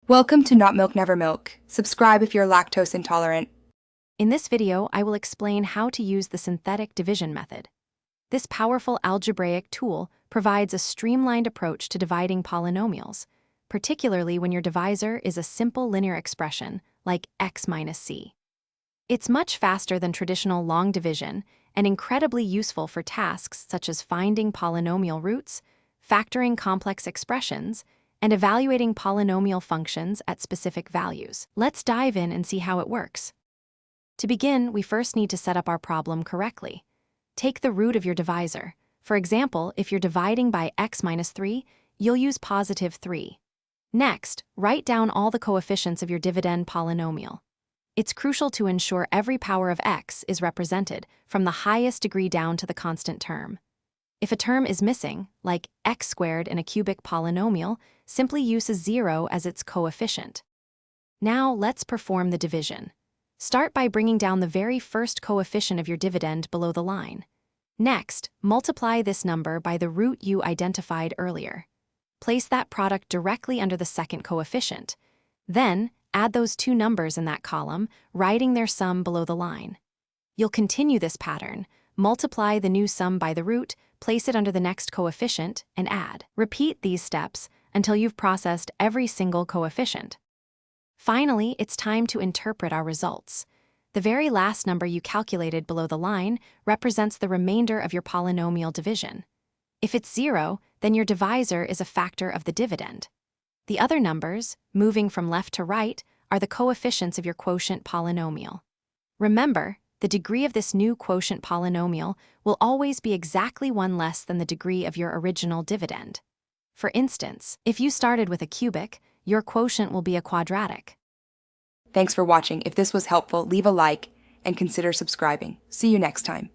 Welcome to Not Milk Never Milk. Subscribe if you're lactose intolerant. In this video, I will explain how to use the synthetic division method. This powerful algebraic tool provides a streamlined approach to dividing polynomials, particularly when your divisor is a simple linear expression like x minus c. It's much faster than traditional long division and incredibly useful for tasks such as finding polynomial roots, factoring complex expressions, and evaluating polynomial functions at specific values. Let's dive in and see how it works. To begin, we first need to set up our problem correctly. Take the root of your divisor. For example, if you're dividing by x minus 3, you'll use positive 3. Next, write down all the coefficients of your dividend polynomial. It's crucial to ensure every power of x is represented, from the highest degree down to the constant term. If a term is missing, like x squared in a cubic polynomial, simply use a 0 as its coefficient. Now let's perform the division. Start by bringing down the very first coefficient of your dividend below the line. Next, multiply this number by the root you identified earlier. Place that product directly under the second coefficient. Then, add those two numbers in that column, writing their sum below the line. You'll continue this pattern. Multiply the new sum by the root, place it under the next coefficient, and add. Repeat these steps until you've processed every single coefficient. Finally, it's time to interpret our results. The very last number you calculated below the line represents the remainder of your polynomial division. If it's 0, then your divisor is a factor of the dividend. The other numbers, moving from left to right, are the coefficients of your quotient polynomial. Remember, the degree of this new quotient polynomial will always be exactly one less than the degree of your original dividend. For instance, if you started with a cubic, your quotient will be a quadratic. Thanks for watching. If this was helpful, leave a like and consider subscribing. See you next time.